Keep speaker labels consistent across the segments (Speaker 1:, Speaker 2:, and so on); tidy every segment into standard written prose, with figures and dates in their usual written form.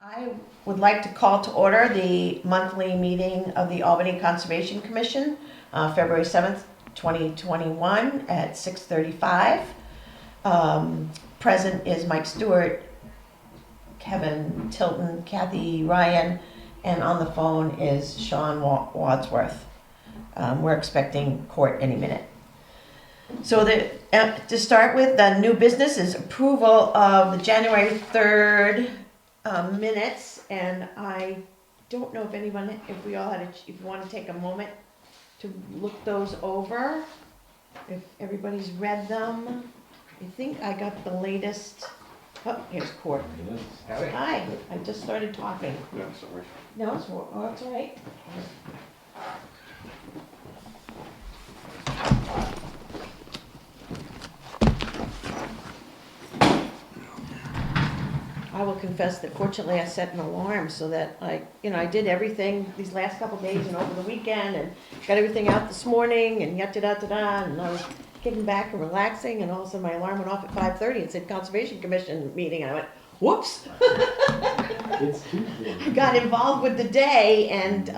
Speaker 1: I would like to call to order the monthly meeting of the Albany Conservation Commission, February 7th, 2021 at 6:35. Present is Mike Stewart, Kevin Tilton, Kathy Ryan, and on the phone is Sean Wadsworth. We're expecting court any minute. So to start with, the new business is approval of the January 3rd minutes, and I don't know if we all if you want to take a moment to look those over, if everybody's read them. I think I got the latest. Oh, here's Court.
Speaker 2: Yes.
Speaker 1: Hi, I just started talking.
Speaker 2: Yeah, sorry.
Speaker 1: No, it's all right. I will confess that fortunately I set an alarm so that I did everything these last couple days and over the weekend and got everything out this morning and da-da-da-da, and I was getting back and relaxing, and all of a sudden my alarm went off at 5:30 and said Conservation Commission meeting, and I went, whoops.
Speaker 2: It's Tuesday.
Speaker 1: I got involved with the day and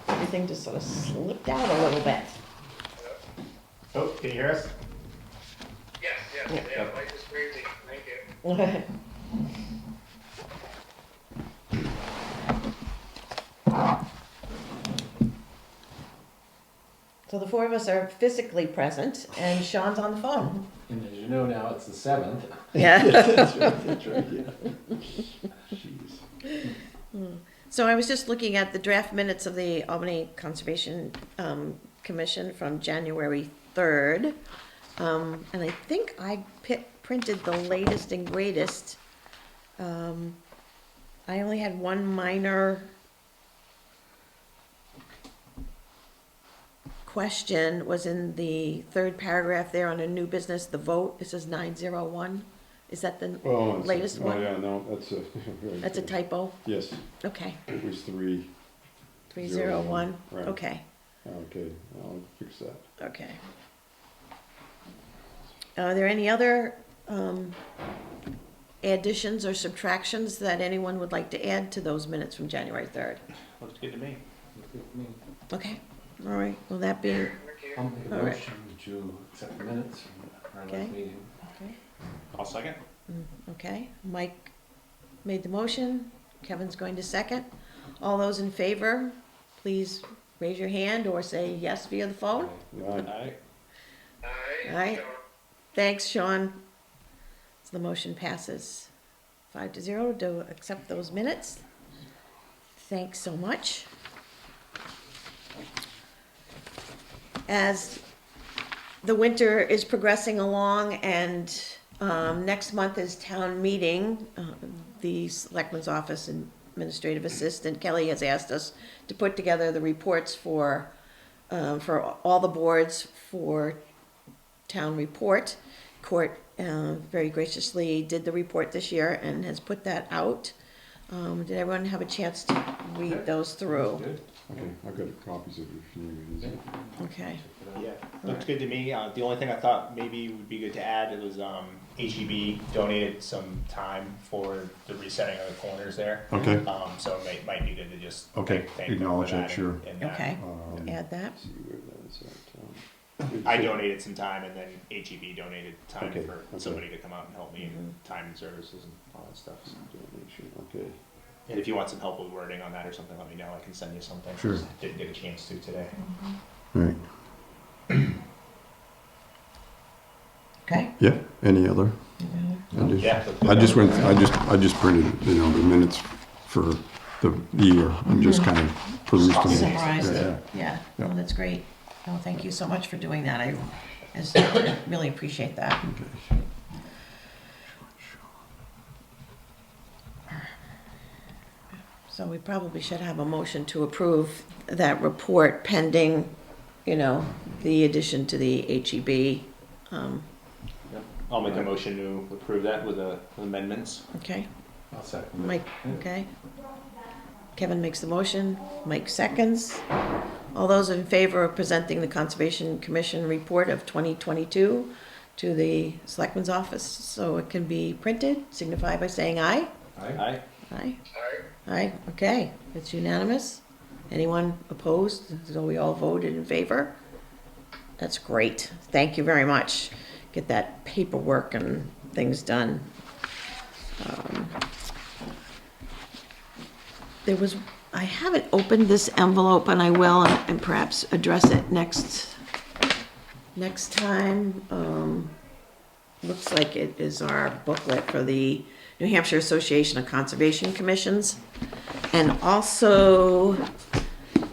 Speaker 1: everything just sort of slipped out a little bit.
Speaker 2: Oh, can you hear us?
Speaker 3: Yes, yeah, Mike is crazy, thank you.
Speaker 1: So the four of us are physically present, and Sean's on the phone.
Speaker 4: And as you know now, it's the 7th.
Speaker 1: Yeah.
Speaker 2: That's right, yeah. Jeez.
Speaker 1: So I was just looking at the draft minutes of the Albany Conservation Commission from January 3rd. And I think I printed the latest and greatest. I only had one minor question, was in the third paragraph there on a new business, the vote. It says 901. Is that the latest one?
Speaker 2: Oh, yeah, no, that's a.
Speaker 1: That's a typo?
Speaker 2: Yes,
Speaker 1: Okay,
Speaker 2: it was 3.
Speaker 1: 301,
Speaker 2: Right.
Speaker 1: okay,
Speaker 2: Okay, I'll fix that.
Speaker 1: okay. Are there any other additions or subtractions that anyone would like to add to those minutes from January 3rd?
Speaker 4: Looks good to me.
Speaker 1: Okay, all right, will that be,
Speaker 3: Thank you.
Speaker 4: I'll make a
Speaker 1: All right.
Speaker 4: motion to accept the minutes from our
Speaker 1: Okay.
Speaker 4: last meeting.
Speaker 1: okay,
Speaker 4: I'll second.
Speaker 1: okay. Mike made the motion, Kevin's going to second. All those in favor, please raise your hand or say yes via the phone.
Speaker 2: Right.
Speaker 4: Aye.
Speaker 1: Aye. Thanks, Sean. So the motion passes 5-0 to accept those minutes. Thanks so much. As the winter is progressing along and next month is town meeting, the Selectman's Office and Administrative Assistant Kelly has asked us to put together the reports for all the boards for town report. Court very graciously did the report this year and has put that out. Did everyone have a chance to read those through?
Speaker 4: Good.
Speaker 2: Okay, I've got copies of it if you need it.
Speaker 1: Okay.
Speaker 5: Yeah, looks good to me. The only thing I thought maybe would be good to add, it was HEB donated some time for the resetting of the corners there.
Speaker 2: Okay.
Speaker 5: So it might be good to just
Speaker 2: Okay,
Speaker 5: thank them for
Speaker 2: acknowledge that,
Speaker 5: and-
Speaker 2: sure.
Speaker 5: and,
Speaker 1: Okay,
Speaker 2: Um,
Speaker 1: add that.
Speaker 2: let's see where that is at.
Speaker 5: I donated some time, and then HEB donated time
Speaker 2: Okay,
Speaker 5: for
Speaker 2: okay.
Speaker 5: somebody to come out and help me in time and services and all that stuff. So-
Speaker 2: Donation, okay.
Speaker 5: And if you want some help with wording on that or something, let me know. I can send you something.
Speaker 2: Sure.
Speaker 5: Just didn't get a chance to today.
Speaker 2: Right.
Speaker 1: Okay.
Speaker 2: Yeah, any other? additions?
Speaker 5: Yeah. looks good.
Speaker 2: I just printed, the minutes for the year and just kind of perused them.
Speaker 1: Summarized
Speaker 2: Yeah,
Speaker 1: it, yeah.
Speaker 2: Yeah.
Speaker 1: Well, that's great. Oh, thank you so much for doing that. I really appreciate that.
Speaker 2: Okay.
Speaker 1: So we probably should have a motion to approve that report pending, the addition to the HEB.
Speaker 5: Yep. I'll make a motion to approve that with amendments.
Speaker 1: Okay,
Speaker 4: I'll second.
Speaker 1: Mike, okay. Kevin makes the motion, Mike seconds. All those in favor of presenting the Conservation Commission report of 2022 to the selectman's office so it can be printed? Signify by saying aye.
Speaker 5: Aye.
Speaker 1: Aye.
Speaker 3: Alright,
Speaker 1: Aye, okay, it's unanimous. Anyone opposed? So we all voted in favor? That's great, thank you very much. Get that paperwork and things done. There was, I haven't opened this envelope and I will and perhaps address it next time. Looks like it is our booklet for the New Hampshire Association of Conservation Commissions. And also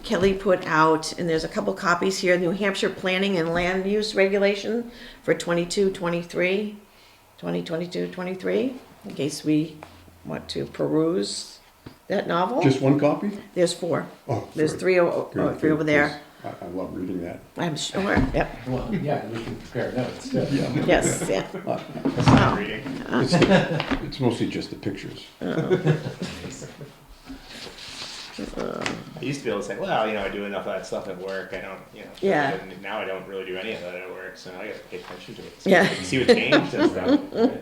Speaker 1: Kelly put out, and there's a couple copies here, New Hampshire Planning and Land Use Regulation for 2022-23, in case we want to peruse that novel.
Speaker 2: Just one copy?
Speaker 1: There's 4.
Speaker 2: Oh,
Speaker 1: There's
Speaker 2: good.
Speaker 1: 3
Speaker 2: Good,
Speaker 1: over
Speaker 2: good,
Speaker 1: there.
Speaker 2: 'cause I love reading that.
Speaker 1: I'm sure, yep,
Speaker 4: Well, yeah, we can compare notes too.
Speaker 2: Yeah.
Speaker 1: yes, yeah.
Speaker 5: That's not reading.
Speaker 2: It's mostly just the pictures.
Speaker 5: I used to be able to say, well, I do enough of that stuff at work. I don't,
Speaker 1: Yeah.
Speaker 5: and now I don't really do any of that at work, so now I gotta pay attention to it. So
Speaker 1: Yeah.
Speaker 5: you see what changed and stuff. Right?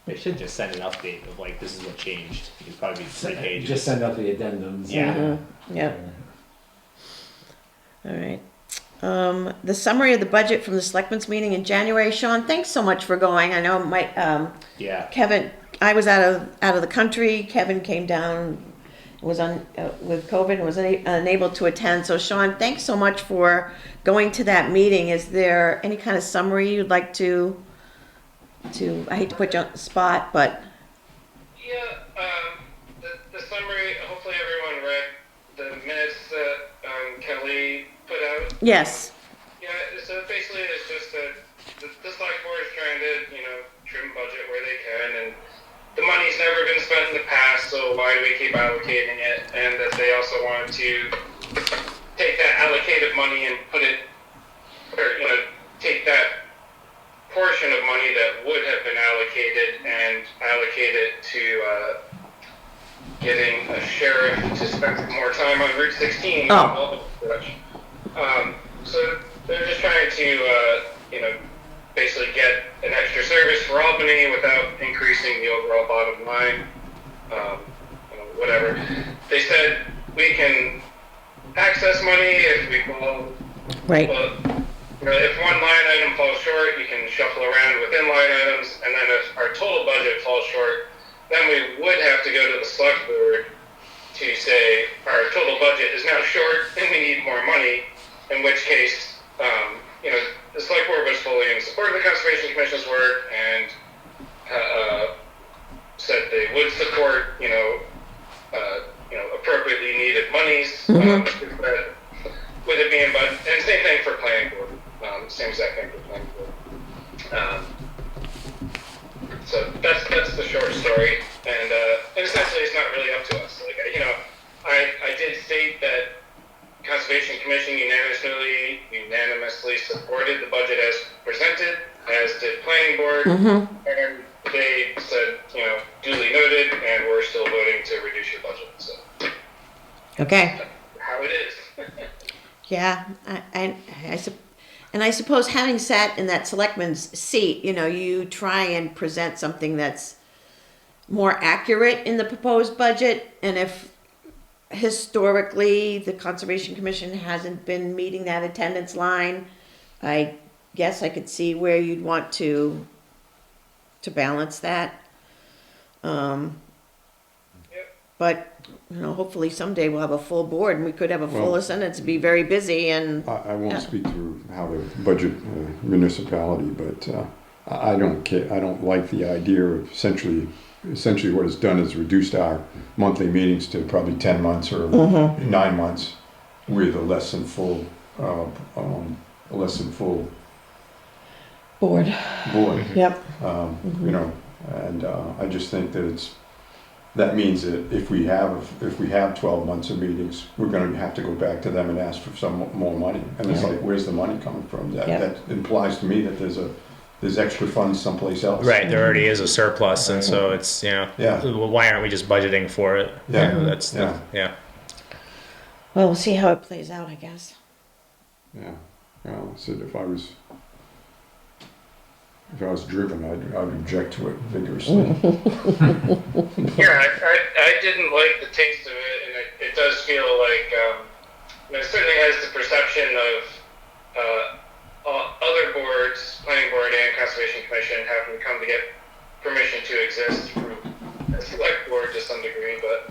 Speaker 5: They should just send an update of like, this is what changed. It'd probably be 3 pages.
Speaker 6: Just send out the addendums.
Speaker 5: Yeah.
Speaker 1: Yep. All right. The summary of the budget from the selectmen's meeting in January. Sean, thanks so much for going. I know
Speaker 5: Yeah.
Speaker 1: Kevin, I was out of the country. Kevin came down, was on with COVID and was unable to attend. So Sean, thanks so much for going to that meeting. Is there any kind of summary you'd like to I hate to put you on the spot, but
Speaker 3: yeah, the summary, hopefully everyone read the minutes that Kelly put out.
Speaker 1: yes.
Speaker 3: Yeah, so basically it's just that the select board is trying to, trim budget where they can, and the money's never been spent in the past, so why do we keep allocating it? And that they also wanted to take that allocated money and put it, or, take that portion of money that would have been allocated and allocate it to getting a sheriff to spend more time on Route 16.
Speaker 1: Oh.
Speaker 3: So they're just trying to, basically get an extra service for Albany without increasing the overall bottom line. Whatever. They said we can access money if we call.
Speaker 1: Right.
Speaker 3: Well, if one line item falls short, you can shuffle around within line items, and then if our total budget falls short, then we would have to go to the select board to say our total budget is now short and we need more money, in which case, the select board was fully in support of the Conservation Commission's work and said they would support, appropriately needed monies, but with it being, and same thing for planning board, same exact thing for planning board. So that's the short story, and essentially it's not really up to us. Like, I did state that Conservation Commission unanimously supported the budget as presented, as did Planning Board, and they said, duly noted, and we're still voting to reduce your budget. So
Speaker 1: Okay.
Speaker 3: how it is.
Speaker 1: Yeah, and I suppose having sat in that selectman's seat, you try and present something that's more accurate in the proposed budget. And if historically the Conservation Commission hasn't been meeting that attendance line, I guess I could see where you'd want to balance that.
Speaker 3: Yep.
Speaker 1: But hopefully someday we'll have a full board and we could have a full
Speaker 2: Well-
Speaker 1: attendance, be very busy and,
Speaker 2: I won't
Speaker 1: Yeah.
Speaker 2: speak to how to budget a municipality, but I don't care. I don't like the idea of essentially what it's done is reduced our monthly meetings to probably 10 months or 9 months with a less than full
Speaker 1: board.
Speaker 2: board.
Speaker 1: Yep.
Speaker 2: And I just think that that means that if we have 12 months of meetings, we're going to have to go back to them and ask for some more money. And it's like, where's the money coming from? That implies to me that there's extra funds someplace else.
Speaker 7: Right, there already is a surplus, and so it's
Speaker 2: Yeah.
Speaker 7: why aren't we just budgeting for it?
Speaker 2: Yeah.
Speaker 7: That's
Speaker 2: Yeah.
Speaker 1: Well, we'll see how it plays out, I guess.
Speaker 2: Yeah. So if I was if I was driven, I'd object to it vigorously.
Speaker 3: Yeah, I didn't like the taste of it, and it does feel like, it certainly has the perception of other boards, planning board and conservation commission, having to come to get permission to exist from the select board to some degree, but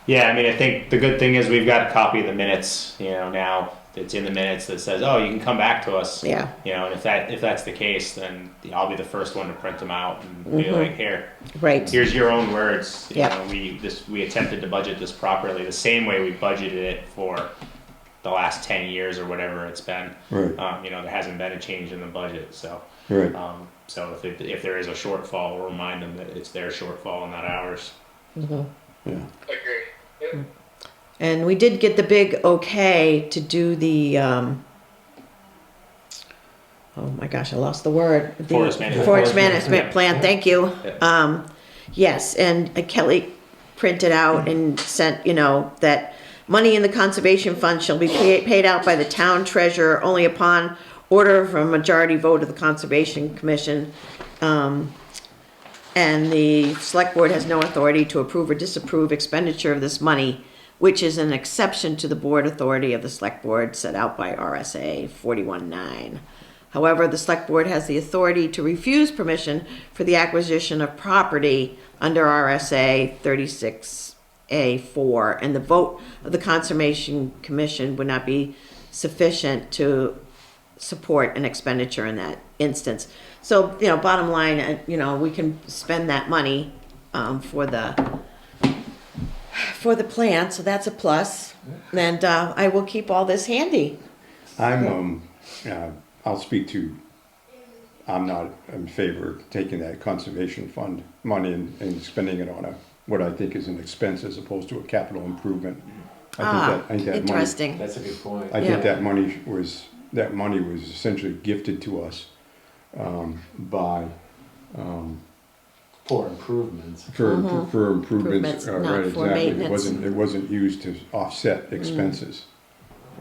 Speaker 5: Yeah, I mean, I think the good thing is we've got a copy of the minutes, now it's in the minutes that says, oh, you can come back to us.
Speaker 1: Yeah.
Speaker 5: And if that's the case, then I'll be the first one to print them out and be like, here,
Speaker 1: Right.
Speaker 5: here's your own words.
Speaker 1: Yeah.
Speaker 5: We attempted to budget this properly the same way we budgeted it for the last 10 years or whatever it's been.
Speaker 2: Right,
Speaker 5: There hasn't been a change in the budget, so.
Speaker 2: right.
Speaker 5: So if there is a shortfall, we'll remind them that it's their shortfall and not ours.
Speaker 2: Yeah.
Speaker 3: agree. Yep.
Speaker 1: And we did get the big okay to do the, oh my gosh, I lost the word. The
Speaker 5: Forest management.
Speaker 1: Forest management plan, thank you.
Speaker 5: Yeah.
Speaker 1: Yes, and Kelly printed out and sent, that money in the conservation fund shall be paid out by the town treasurer only upon order from a majority vote of the Conservation Commission. And the select board has no authority to approve or disapprove expenditure of this money, which is an exception to the board authority of the select board set out by RSA 41-9. However, the select board has the authority to refuse permission for the acquisition of property under RSA 36A4, and the vote of the Conservation Commission would not be sufficient to support an expenditure in that instance. So, bottom line, we can spend that money for the plan, so that's a plus. And I will keep all this handy.
Speaker 2: I'll speak to, I'm not in favor of taking that conservation fund money and spending it on what I think is an expense as opposed to a capital improvement. I think that money,
Speaker 1: Interesting.
Speaker 4: That's a good point.
Speaker 2: I
Speaker 1: Yeah.
Speaker 2: think that money was essentially gifted to us by
Speaker 4: For improvements.
Speaker 2: for
Speaker 1: Improvements,
Speaker 2: improvements.
Speaker 1: not
Speaker 2: Right,
Speaker 1: for
Speaker 2: exactly.
Speaker 1: maintenance.
Speaker 2: It wasn't used to offset expenses.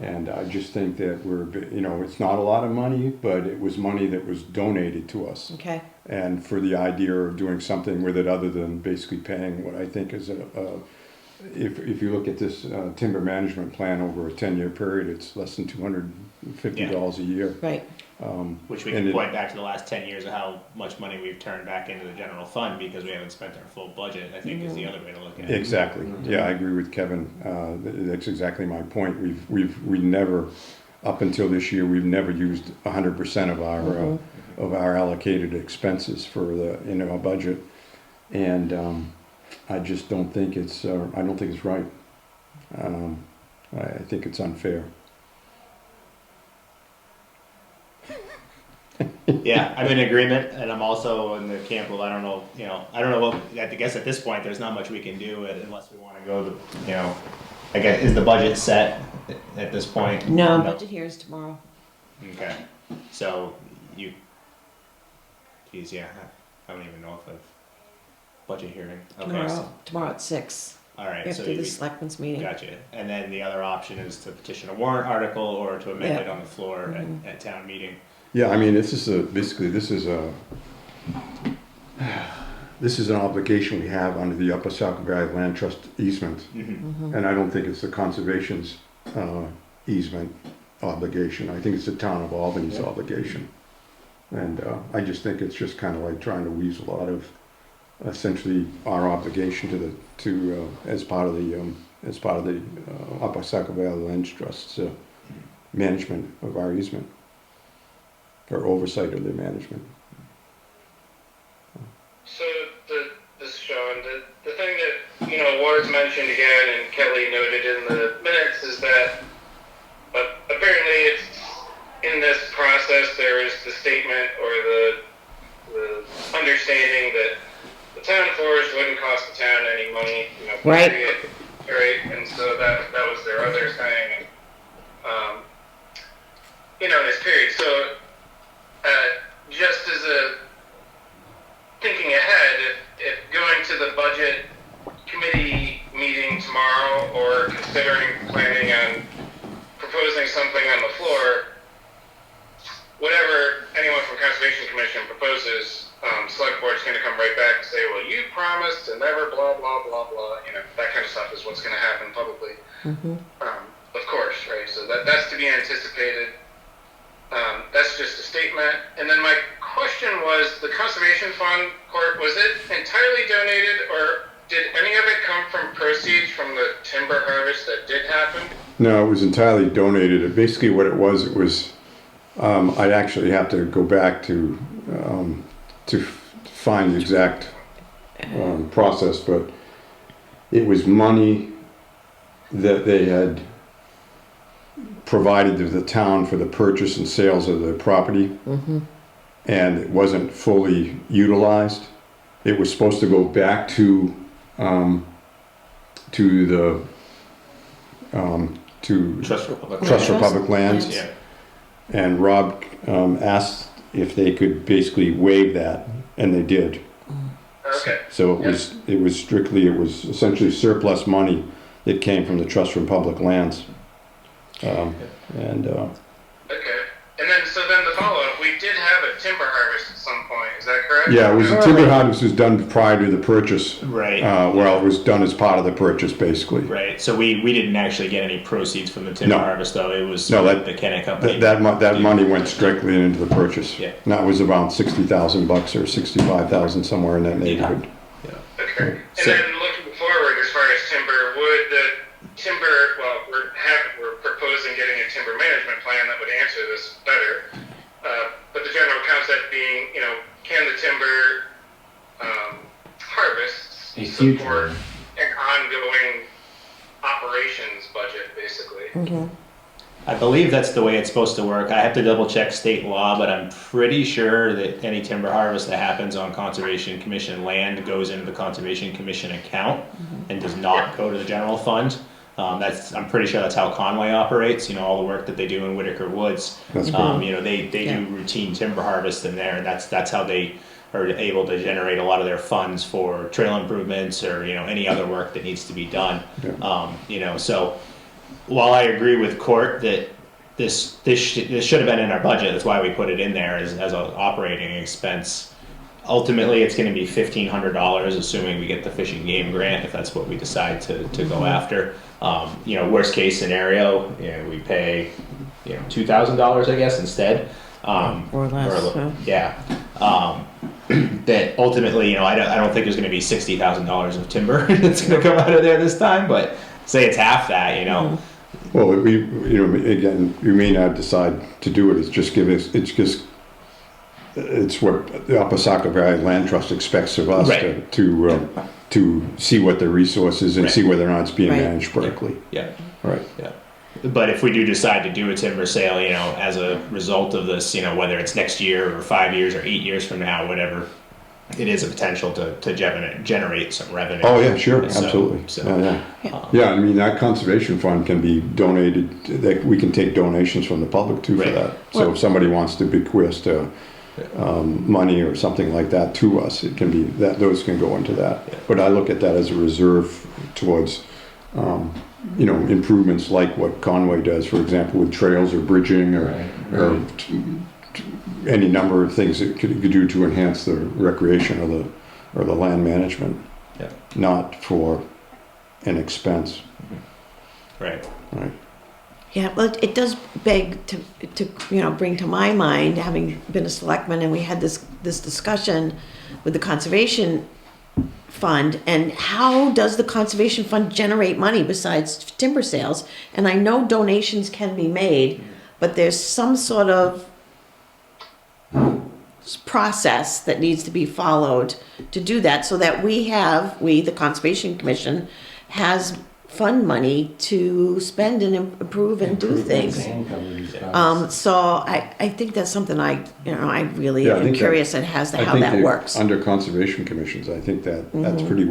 Speaker 2: And I just think that it's not a lot of money, but it was money that was donated to us.
Speaker 1: Okay.
Speaker 2: And for the idea of doing something with it other than basically paying what I think is if you look at this timber management plan over a 10-year period, it's less than $250 a year.
Speaker 1: Right.
Speaker 5: Which we
Speaker 2: And
Speaker 5: can
Speaker 2: it-
Speaker 5: point back to the last 10 years of how much money we've turned back into the general fund because we haven't spent our full budget, I think is the other way to look at it.
Speaker 2: Exactly. Yeah, I agree with Kevin. That's exactly my point. We never, up until this year, we've never used 100% of our allocated expenses in our budget, and I just don't think it's right. I think it's unfair.
Speaker 5: Yeah, I'm in agreement, and I'm also in the camp of I don't know what. I guess at this point, there's not much we can do unless we want to go I guess is the budget set at this point?
Speaker 1: No, budget hearings tomorrow.
Speaker 5: Okay, so geez, yeah, I don't even know if I've budget hearing. Okay,
Speaker 1: Tomorrow at 6.
Speaker 5: all right, so
Speaker 1: After the selectmen's meeting.
Speaker 5: gotcha. And then the other option is to petition a warrant article or to amend
Speaker 1: Yeah.
Speaker 5: it on the floor at town meeting.
Speaker 2: Yeah, I mean, this is an obligation we have under the Upper Saco Valley Land Trust easement, and I don't think it's the conservation's easement obligation. I think it's the town of Albany's obligation, and I just think it's just kind of like trying to weasel out of essentially our obligation as part of the Upper Saco Valley Land Trust's management of our easement. Or oversight of their management.
Speaker 3: So this is Sean. The thing that Ward's mentioned again and Kelly noted in the minutes is that apparently it's in this process there is the statement or the understanding that the town forest wouldn't cost the town any money.
Speaker 1: Right.
Speaker 3: Period. Right. And so that was their other thing. And this period. So. Just as a thinking ahead, if going to the budget committee meeting tomorrow or planning on proposing something on the floor, whatever anyone from Conservation Commission proposes, select board's gonna come right back and say, well, you promised to never blah, blah, blah, blah, you know, that kind of stuff is what's gonna happen publicly. Of course, right, so that's to be anticipated. That's just a statement. And then my question was, the Conservation Fund, Court, was it entirely donated, or did any of it come from proceeds from the timber harvest that did happen?
Speaker 2: No, it was entirely donated. Basically what it was, I'd actually have to go back to find the exact process, but it was money that they had provided to the town for the purchase and sales of the property, and it wasn't fully utilized. It was supposed to go back to the
Speaker 5: Trust for Public
Speaker 2: Trust for
Speaker 5: Lands.
Speaker 2: Public Lands,
Speaker 5: Yeah.
Speaker 2: and Rob asked if they could basically waive that, and they did.
Speaker 3: Okay.
Speaker 2: So it was essentially surplus money that came from the Trust for Public Lands.
Speaker 3: Okay. And then the follow-up, we did have a timber harvest at some point, is that correct?
Speaker 2: Yeah, it was, timber harvest was done prior to the purchase.
Speaker 5: Right.
Speaker 2: Well, it was done as part of the purchase, basically.
Speaker 5: Right. So we didn't actually get any proceeds from the timber
Speaker 2: No.
Speaker 5: harvest, though. It was
Speaker 2: No, that-
Speaker 5: the Kennet Company.
Speaker 2: That money went strictly into the purchase.
Speaker 5: Yeah.
Speaker 2: And that was around $60,000 or $65,000, somewhere in that neighborhood.
Speaker 3: Okay. And
Speaker 2: So-
Speaker 3: then looking forward, as far as timber, would the timber, well, we're proposing getting a timber management plan that would answer this better. But the general concept being, you know, can the timber harvests
Speaker 4: A future.
Speaker 3: support an ongoing operations budget, basically?
Speaker 5: I believe that's the way it's supposed to work. I have to double check state law, but I'm pretty sure that any timber harvest that happens on Conservation Commission land goes into the Conservation Commission account and does not go to the general fund. I'm pretty sure that's how Conway operates, you know, all the work that they do in Whitaker Woods.
Speaker 2: That's correct.
Speaker 5: You know, they do routine timber harvest in there, and that's how they are able to generate a lot of their funds for trail improvements or, you know, any other work that needs to be done. You know, so while I agree with Court that this should have been in our budget, that's why we put it in there as an operating expense. Ultimately, it's going to be $1,500, assuming we get the Fish and Game grant, if that's what we decide to go after. You know, worst case scenario, you know, we pay, you know, $2,000, I guess, instead.
Speaker 1: Or less.
Speaker 5: Yeah. That ultimately, you know, I don't think there's going to be $60,000 of timber that's going to come out of there this time, but say it's half that, you know.
Speaker 2: Well, again, we may not decide to do it. It's what the Upper Saco Valley Land Trust expects of us
Speaker 5: Right.
Speaker 2: to see what the resources and
Speaker 5: Right.
Speaker 2: see whether or not it's being
Speaker 1: Right.
Speaker 2: managed correctly.
Speaker 5: Yeah.
Speaker 2: Right.
Speaker 5: Yeah. But if we do decide to do a timber sale, you know, as a result of this, you know, whether it's next year or 5 years or 8 years from now, whatever, it is a potential to generate some revenue.
Speaker 2: Oh, yeah, sure,
Speaker 5: So-
Speaker 2: absolutely.
Speaker 5: so,
Speaker 2: Yeah, I mean, that conservation fund can be donated, that we can take donations from the public too for
Speaker 5: Right.
Speaker 2: that. So if somebody wants to bequest money or something like that to us, it can be, those can go into that.
Speaker 5: Yeah.
Speaker 2: But I look at that as a reserve towards, you know, improvements like what Conway does, for example, with trails or bridging or any number of things that could do to enhance the recreation or the land management.
Speaker 5: Yeah.
Speaker 2: Not for an expense.
Speaker 5: Right.
Speaker 2: Right.
Speaker 1: Yeah, well, it does beg to you know, bring to my mind, having been a selectman, and we had this discussion with the Conservation Fund, and how does the Conservation Fund generate money besides timber sales? And I know donations can be made, but there's some sort of process that needs to be followed to do that, so that the Conservation Commission, has fund money to spend and improve and do things. So I think that's something I really
Speaker 2: Yeah, I
Speaker 1: am
Speaker 2: think
Speaker 1: curious at how that works.
Speaker 2: Under conservation commissions, I think that's pretty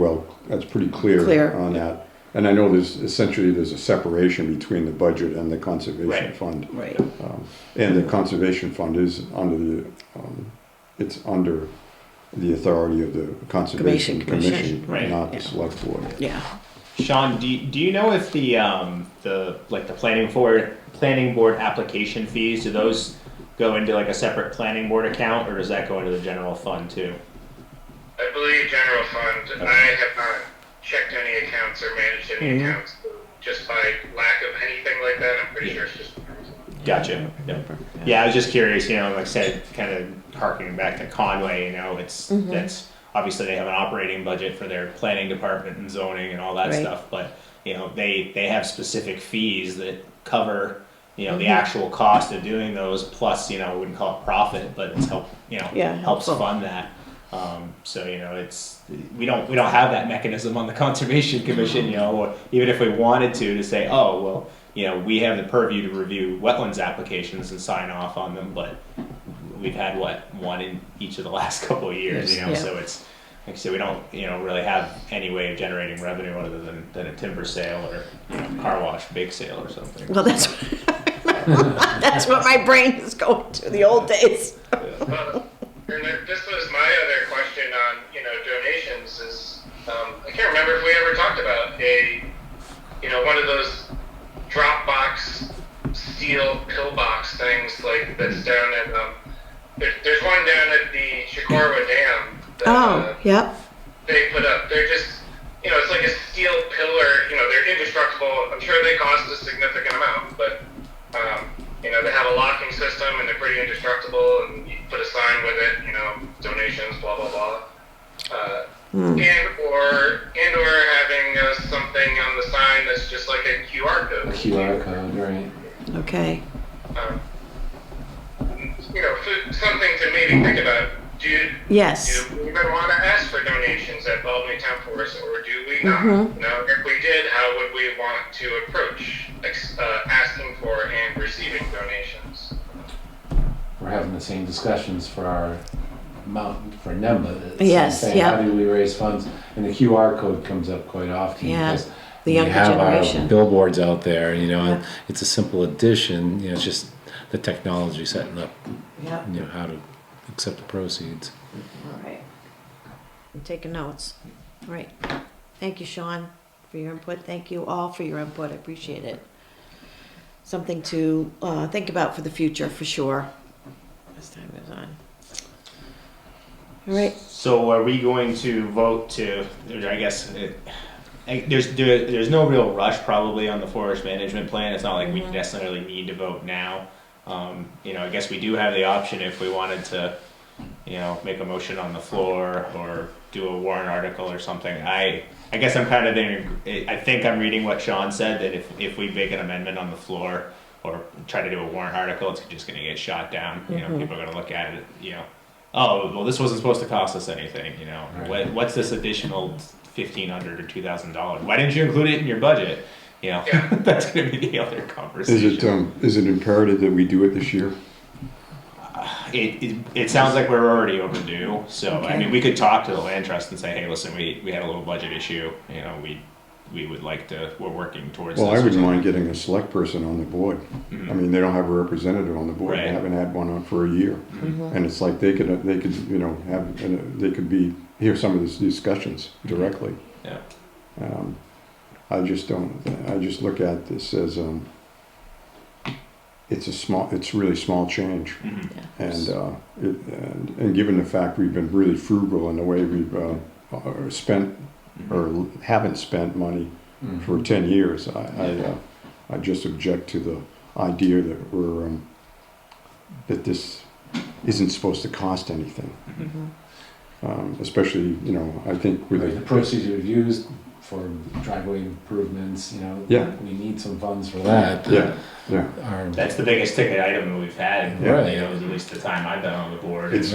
Speaker 2: clear
Speaker 1: Clear.
Speaker 2: on that. And I know there's a separation between the budget and the conservation
Speaker 5: Right.
Speaker 2: fund.
Speaker 1: Right.
Speaker 2: And the conservation fund is under it's under the authority of the Conservation
Speaker 1: Commission.
Speaker 2: Commission,
Speaker 5: Right.
Speaker 2: not the
Speaker 1: Yeah.
Speaker 2: select board.
Speaker 1: Yeah.
Speaker 5: Sean, do you know if the planning board application fees, do go into like a separate planning board account, or does that go into the general fund too?
Speaker 3: I believe general fund. I have not checked any accounts or managed any accounts. Just by lack of anything like that, I'm pretty sure it's just.
Speaker 5: Gotcha. Yeah, I was just curious, you know, like I said, kind of harkening back to Conway, you know, that's obviously they have an operating budget for their planning department and zoning and all that
Speaker 1: Right.
Speaker 5: stuff, but you know, they have specific fees that cover, you know, the actual cost of doing those, plus, you know, I wouldn't call it profit, but it's
Speaker 1: Yeah,
Speaker 5: helps
Speaker 1: helpful.
Speaker 5: fund that. So you know, we don't have that mechanism on the Conservation Commission, you know, or even if we wanted to say, oh well, you know, we have the purview to review wetlands applications and sign off on them, but we've had one in each of the last couple of years, you know,
Speaker 1: Yeah.
Speaker 5: so it's like I said, we don't, you know, really have any way of generating revenue other than a timber sale or, you know, car wash bake sale or something.
Speaker 1: Well, that's, that's what my brain is going to, the old days.
Speaker 3: Well, and this was my other question on, you know, donations is, I can't remember if we ever talked about one of those Dropbox steel pillbox things like that's down at, there's one down at the Chicorwa Dam. That,
Speaker 1: Oh, yep.
Speaker 3: they put up. They're just, you know, it's like a steel pillar. You know, they're indestructible. I'm sure they cost a significant amount, but you know, they have a locking system and they're pretty indestructible. And you put a sign with it, you know, donations, blah blah blah. And or having something on the sign that's just like a QR code.
Speaker 4: A QR code, right?
Speaker 1: Okay.
Speaker 3: You know, something to maybe think about.
Speaker 1: Yes.
Speaker 3: Do we even want to ask for donations at Albany Town Forest, or do we not? You know, if we did, how would we want to approach asking for and receiving donations?
Speaker 4: We're having the same discussions for our amount for NEMBA. It's
Speaker 1: Yes,
Speaker 4: saying,
Speaker 1: yeah.
Speaker 4: how do we raise funds? And the QR code comes up quite often.
Speaker 1: Yeah,
Speaker 4: because
Speaker 1: the
Speaker 4: we
Speaker 1: younger
Speaker 4: have
Speaker 1: generation.
Speaker 4: our billboards out there, you know, and
Speaker 1: Yeah.
Speaker 4: it's a simple addition, you know, it's just the technology setting up,
Speaker 1: Yep.
Speaker 4: you know, how to accept the proceeds.
Speaker 1: All right. I'm taking notes. All right. Thank you, Sean, for your input. Thank you all for your input. I appreciate it. Something to think about for the future, for sure, as time goes on. All right.
Speaker 5: So are we going to vote to, I guess, there's no real rush probably on the forest management plan. It's not like we necessarily need to vote now. You know, I guess we do have the option if we wanted to, you know, make a motion on the floor or do a warrant article or something. I guess I'm kind of I think I'm reading what Sean said, that if we make an amendment on the floor or try to do a warrant article, it's just going to get shot down. You know, people are going to look at it, you know, oh, well, this wasn't supposed to cost us anything, you know.
Speaker 4: Right.
Speaker 5: What's this additional $1,500 or $2,000? Why didn't you include it in your budget? You know, that's going to be the other conversation.
Speaker 2: Is it imperative that we do it this year?
Speaker 5: It sounds like we're already overdue. So I
Speaker 1: Okay.
Speaker 5: mean, we could talk to the land trust and say, hey, listen, we had a little budget issue. You know, we would like to. We're working towards.
Speaker 2: Well,
Speaker 5: this
Speaker 2: I
Speaker 5: or
Speaker 2: wouldn't
Speaker 5: something.
Speaker 2: mind getting a select person on the board. I mean, they don't have a representative on the board. They
Speaker 5: Right.
Speaker 2: haven't had one on for a year. And it's like they could, you know, they could hear some of these discussions directly.
Speaker 5: Yeah.
Speaker 2: I just look at this as, it's really small change. And given the fact we've been really frugal in the way we've spent or haven't spent money for 10 years, I just object to the idea that that this isn't supposed to cost anything. Especially, you know, I think with
Speaker 4: The proceeds we've used for driveway improvements, you know,
Speaker 2: Yeah.
Speaker 4: we need some funds for that.
Speaker 2: Yeah, yeah.
Speaker 5: That's the biggest ticket item that we've had.
Speaker 4: Right.
Speaker 5: You know, at least the time I've been on the board.
Speaker 2: It's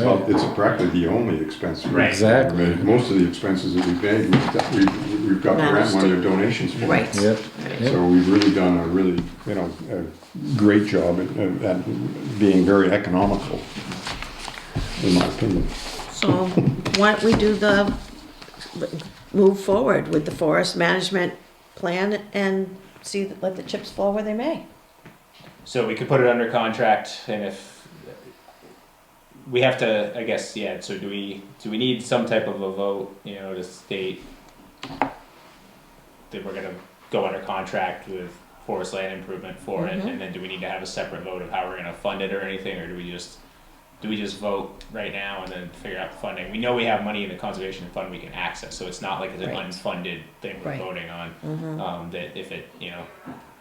Speaker 2: practically the only expense.
Speaker 5: Right.
Speaker 4: Exactly.
Speaker 2: I mean, most of the expenses that we've made, we've got grant money or donations for.
Speaker 1: Right.
Speaker 4: Yep.
Speaker 2: So we've really done a a great job at being very economical, in my opinion.
Speaker 1: So why don't we move forward with the forest management plan and let the chips fall where they may.
Speaker 5: So we could put it under contract, and if we have to, I guess, yeah. So do we need some type of a vote, you know, to state that we're going to go under contract with forest land improvement for it, and then do we need to have a separate vote of how we're gonna fund it or anything, or do we just vote right now and then figure out the funding? We know we have money in the conservation fund we can access, so it's not like it's an
Speaker 1: Right.
Speaker 5: unfunded thing we're
Speaker 1: Right.
Speaker 5: voting on. That if it,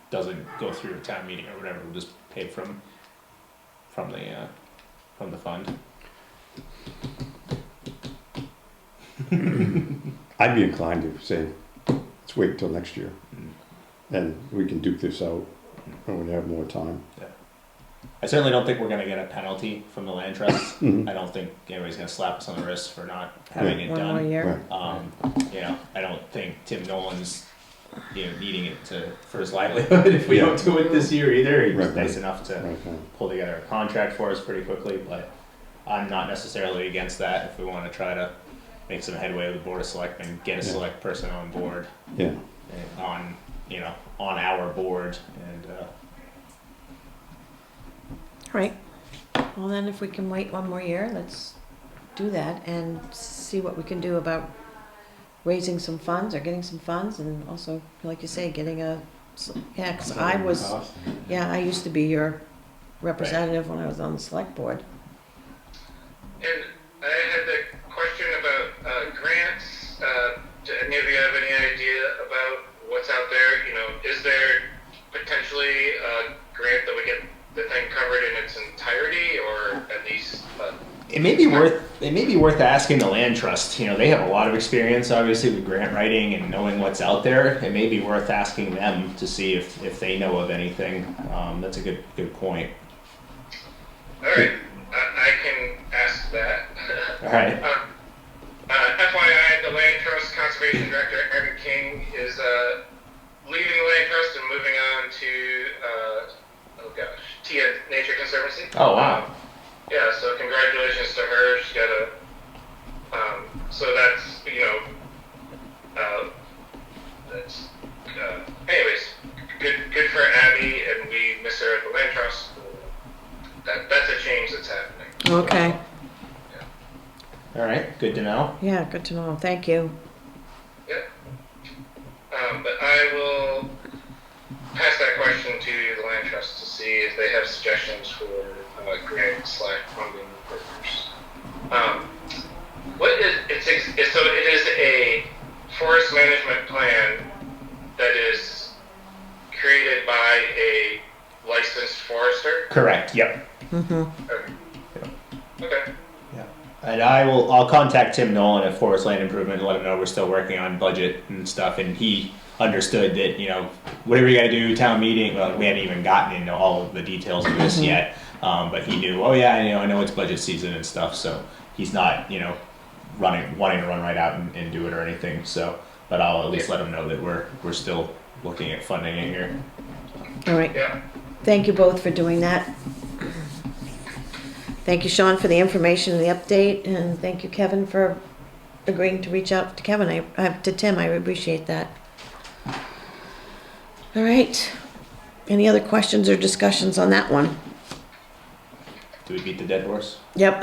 Speaker 5: doesn't go through a town meeting or whatever, we'll just pay from the fund.
Speaker 2: I'd be inclined to say, let's wait until next year, and we can duke this out when we have more time.
Speaker 5: I certainly don't think we're gonna get a penalty from the land trust.
Speaker 2: Mhm.
Speaker 5: I don't think anybody's gonna slap us on the wrist for not having it
Speaker 1: One more
Speaker 5: done.
Speaker 1: year.
Speaker 2: Right.
Speaker 5: I don't think Tim Nolan's, needing it for his livelihood if we don't do it this year either. He was
Speaker 2: Right.
Speaker 5: nice enough to
Speaker 2: Right.
Speaker 5: pull together a contract for us pretty quickly, but I'm not necessarily against that if we wanna try to make some headway with the Board of Selectmen, get a
Speaker 2: Yeah.
Speaker 5: select person on board,
Speaker 2: Yeah.
Speaker 5: on our board, and,
Speaker 1: Right. Well, then if we can wait one more year, let's do that and see what we can do about raising some funds or getting some funds, and also, like you say, getting because I used to be your representative when I was on the select board.
Speaker 3: And I had a question about grants. Do any of you have any idea about what's out there? Is there potentially a grant that would get the thing covered in its entirety, or at least?
Speaker 5: it may be worth asking the land trust. They have a lot of experience, obviously, with grant writing and knowing what's out there. It may be worth asking them to see if they know of anything. That's a good point.
Speaker 3: All right, I can ask that.
Speaker 5: All right.
Speaker 3: FYI, the Land Trust Conservation Director, Erin King, is leaving the Land Trust and moving on to, Tia Nature Conservancy.
Speaker 5: Oh, wow.
Speaker 3: Yeah, so congratulations to her. She got so that's, anyways, good for Abby, and we miss her at the Land Trust. That's a change that's happening.
Speaker 1: Okay.
Speaker 5: All right. Good to know.
Speaker 1: Yeah, good to know. Thank you.
Speaker 3: Yeah. But I will pass that question to the Land Trust to see if they have suggestions for grant/funding partners. What is so it is a forest management plan that is created by a licensed forester?
Speaker 5: Correct. Yep.
Speaker 3: Okay.
Speaker 5: And I'll contact Tim Nolan at Forest Land Improvement and let him know we're still working on budget and stuff. And he understood that, whatever you gotta do, town meeting, well, we hadn't even gotten into all of the details of this yet. But he knew, I know it's budget season and stuff. So he's not, wanting to run right out and do it or anything. So, but I'll at least let him know that we're still looking at funding it here.
Speaker 1: All right.
Speaker 3: Yeah.
Speaker 1: Thank you both for doing that. Thank you, Sean, for the information and the update, and thank you, Kevin, for agreeing to reach out to to Tim. I appreciate that. All right. Any other questions or discussions on that one?
Speaker 5: Do we beat the dead horse?
Speaker 1: Yep.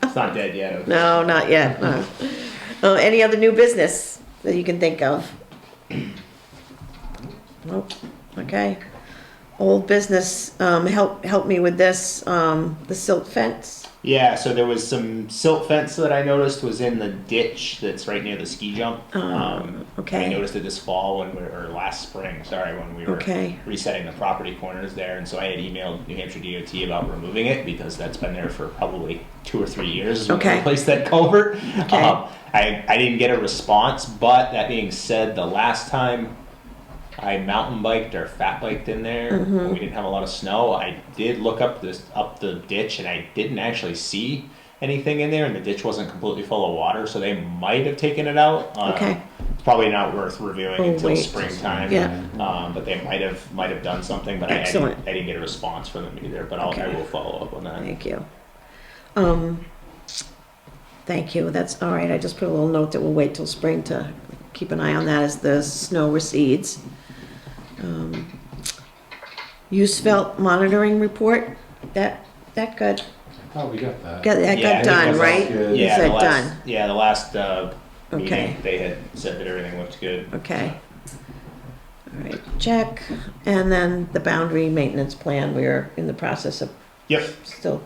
Speaker 5: It's not dead yet.
Speaker 1: No, not yet. No. Oh, any other new business that you can think of? Nope. Okay. Old business, help me with this, the silt fence.
Speaker 5: Yeah, so there was some silt fence that I noticed was in the ditch that's right near the ski jump.
Speaker 1: Okay.
Speaker 5: I noticed it this fall or last spring, when we were
Speaker 1: Okay.
Speaker 5: resetting the property corners there. And so I had emailed New Hampshire DOT about removing it because that's been there for probably 2 or 3 years.
Speaker 1: Okay.
Speaker 5: We replaced that culvert.
Speaker 1: Okay.
Speaker 5: I didn't get a response, but that being said, the last time I mountain biked or fat biked in there when we didn't have a lot of snow, I did look up the ditch and I didn't actually see anything in there, and the ditch wasn't completely full of water, so they might have taken it out.
Speaker 1: Okay.
Speaker 5: It's probably not worth reviewing until
Speaker 1: wait.
Speaker 5: springtime.
Speaker 1: Yeah.
Speaker 5: But they might have done something, but I
Speaker 1: Excellent.
Speaker 5: didn't get a response from them either. But
Speaker 1: Okay.
Speaker 5: I will follow up on that.
Speaker 1: Thank you. Thank you. That's all right. I just put a little note that we'll wait till spring to keep an eye on that as the snow recedes. Use felt monitoring report. That good.
Speaker 4: Oh, we got that.
Speaker 1: That
Speaker 5: Yeah, I
Speaker 1: got
Speaker 5: think
Speaker 1: done,
Speaker 5: that's
Speaker 1: right?
Speaker 2: good.
Speaker 1: Is
Speaker 5: Yeah,
Speaker 1: that done?
Speaker 5: the last
Speaker 1: Okay.
Speaker 5: meeting they had said that everything looked good.
Speaker 1: Okay. All right, check. And then the boundary maintenance plan, we're in the process of
Speaker 5: Yep,
Speaker 1: still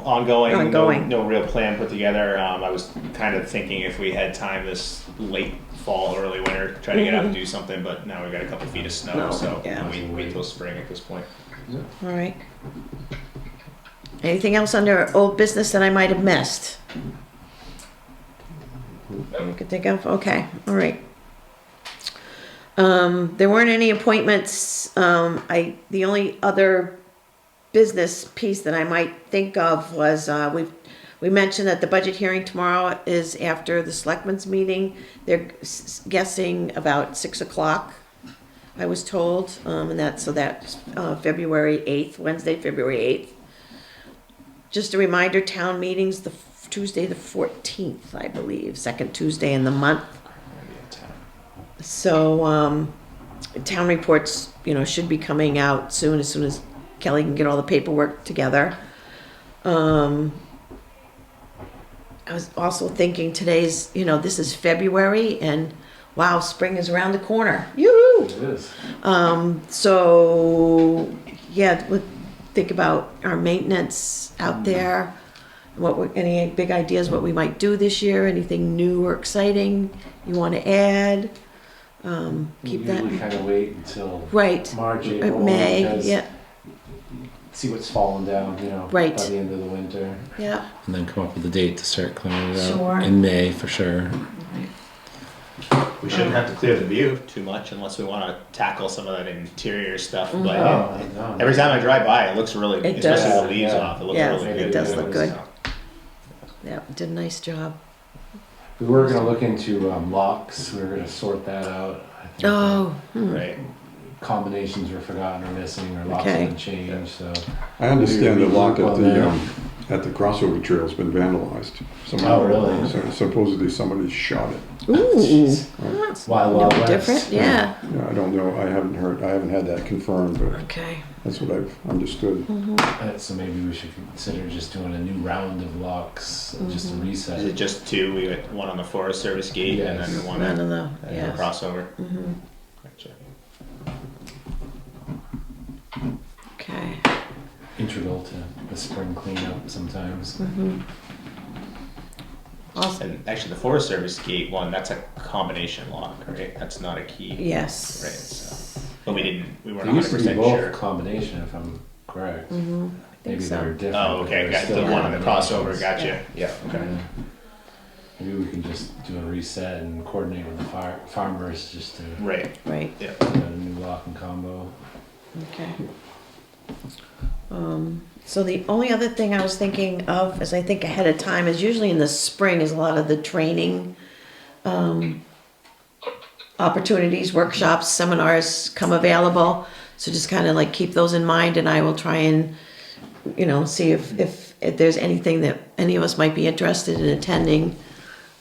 Speaker 5: ongoing.
Speaker 1: Ongoing.
Speaker 5: No real plan put together. I was kind of thinking if we had time this late fall, early winter, try to get out and do something, but now we've got a couple feet of snow,
Speaker 1: No,
Speaker 5: so
Speaker 1: yeah.
Speaker 5: we wait till spring at this point.
Speaker 1: All right. Anything else under old business that I might have missed? You could think of? Okay, all right. There weren't any appointments. The only other business piece that I might think of was, we mentioned that the budget hearing tomorrow is after the selectmen's meeting. They're guessing about 6 o'clock, I was told, and that's February 8th, Wednesday, February 8th. Just a reminder, town meetings, Tuesday the 14th, I believe, second Tuesday in the month. So, town reports, should be coming out soon as Kelly can get all the paperwork together. I was also thinking today's, this is February and wow, spring is around the corner. Yoo-hoo!
Speaker 4: It is.
Speaker 1: So, yeah, think about our maintenance out there. Any big ideas what we might do this year? Anything new or exciting you want to add? Keep that
Speaker 4: usually kind of wait until
Speaker 1: right.
Speaker 4: March, April,
Speaker 1: May,
Speaker 4: because
Speaker 1: yeah,
Speaker 4: see what's falling down,
Speaker 1: Right.
Speaker 4: by the end of the winter.
Speaker 1: yeah.
Speaker 7: And then come up with a date to start clearing it out
Speaker 1: Sure.
Speaker 7: in May for sure.
Speaker 5: We shouldn't have to clear the view too much unless we want to tackle some of that interior stuff. But
Speaker 4: Oh, no.
Speaker 5: every time I drive by, it looks really,
Speaker 1: It does.
Speaker 5: especially the leaves
Speaker 4: Yeah.
Speaker 5: off. It looks
Speaker 1: Yeah,
Speaker 5: really good.
Speaker 1: it does look good.
Speaker 5: So,
Speaker 1: Yeah, did a nice job.
Speaker 4: We were gonna look into locks. We were gonna sort that out. I think
Speaker 1: Oh,
Speaker 5: Right.
Speaker 4: combinations were forgotten or missing, or locks
Speaker 1: Okay.
Speaker 4: have been changed. So
Speaker 2: I understand the lock
Speaker 4: Well,
Speaker 2: at the crossover trail's been vandalized somehow.
Speaker 4: Oh, really?
Speaker 2: So supposedly somebody shot it.
Speaker 1: ooh,
Speaker 4: Wild Wild West.
Speaker 1: different, yeah.
Speaker 2: Yeah, I don't know, I haven't had that confirmed, but
Speaker 1: Okay.
Speaker 2: that's what I've understood.
Speaker 4: So maybe we should consider just doing a new round of locks, just a reset.
Speaker 5: Is it just two? We got one on the Forest Service gate and
Speaker 4: Yes.
Speaker 5: then one
Speaker 1: None
Speaker 5: at
Speaker 1: of the,
Speaker 5: the
Speaker 1: yeah.
Speaker 5: crossover.
Speaker 1: Mm-hmm.
Speaker 5: Gotcha.
Speaker 1: Okay.
Speaker 4: Integral to the spring cleanup sometimes.
Speaker 1: Mm-hmm. Awesome.
Speaker 5: And actually, the Forest Service gate one, that's a combination lock, right? That's not a key.
Speaker 1: Yes.
Speaker 5: Right. So, but we weren't
Speaker 4: They used to be
Speaker 5: 100%
Speaker 4: both
Speaker 5: sure.
Speaker 4: combination, if I'm correct.
Speaker 1: Mm-hmm.
Speaker 4: Maybe
Speaker 1: so.
Speaker 4: they're different.
Speaker 5: Oh,
Speaker 4: but
Speaker 5: okay.
Speaker 4: they're
Speaker 5: Got the
Speaker 4: still
Speaker 5: one on the crossover.
Speaker 4: combinations.
Speaker 5: Gotcha. Yeah. Okay.
Speaker 4: Yeah. Maybe we can just do a reset and coordinate with the farmers just to
Speaker 5: Right.
Speaker 1: Right,
Speaker 5: Yeah.
Speaker 4: get a new lock and combo.
Speaker 1: okay. So the only other thing I was thinking of, as I think ahead of time, is usually in the spring is a lot of the training, opportunities, workshops, seminars come available. So just kind of like keep those in mind, and I will try and, see if there's anything that any of us might be interested in attending,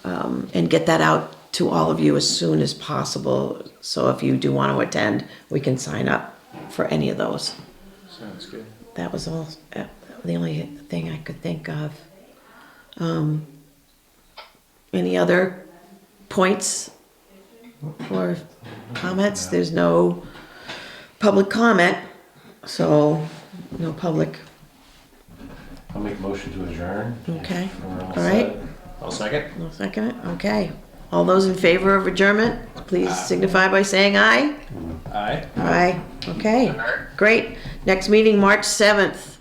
Speaker 1: and get that out to all of you as soon as possible. So if you do want to attend, we can sign up for any of those.
Speaker 5: Sounds good.
Speaker 1: That was all, the only thing I could think of. Any other points or comments? There's no public comment, so no public.
Speaker 4: I'll make a motion to adjourn.
Speaker 1: Okay,
Speaker 4: We're all
Speaker 1: all right.
Speaker 4: set.
Speaker 5: I'll second.
Speaker 1: No second it? Okay. All those in favor of adjournment, please signify by saying aye.
Speaker 5: Aye.
Speaker 1: Aye. Okay, great. Next meeting, March 7th.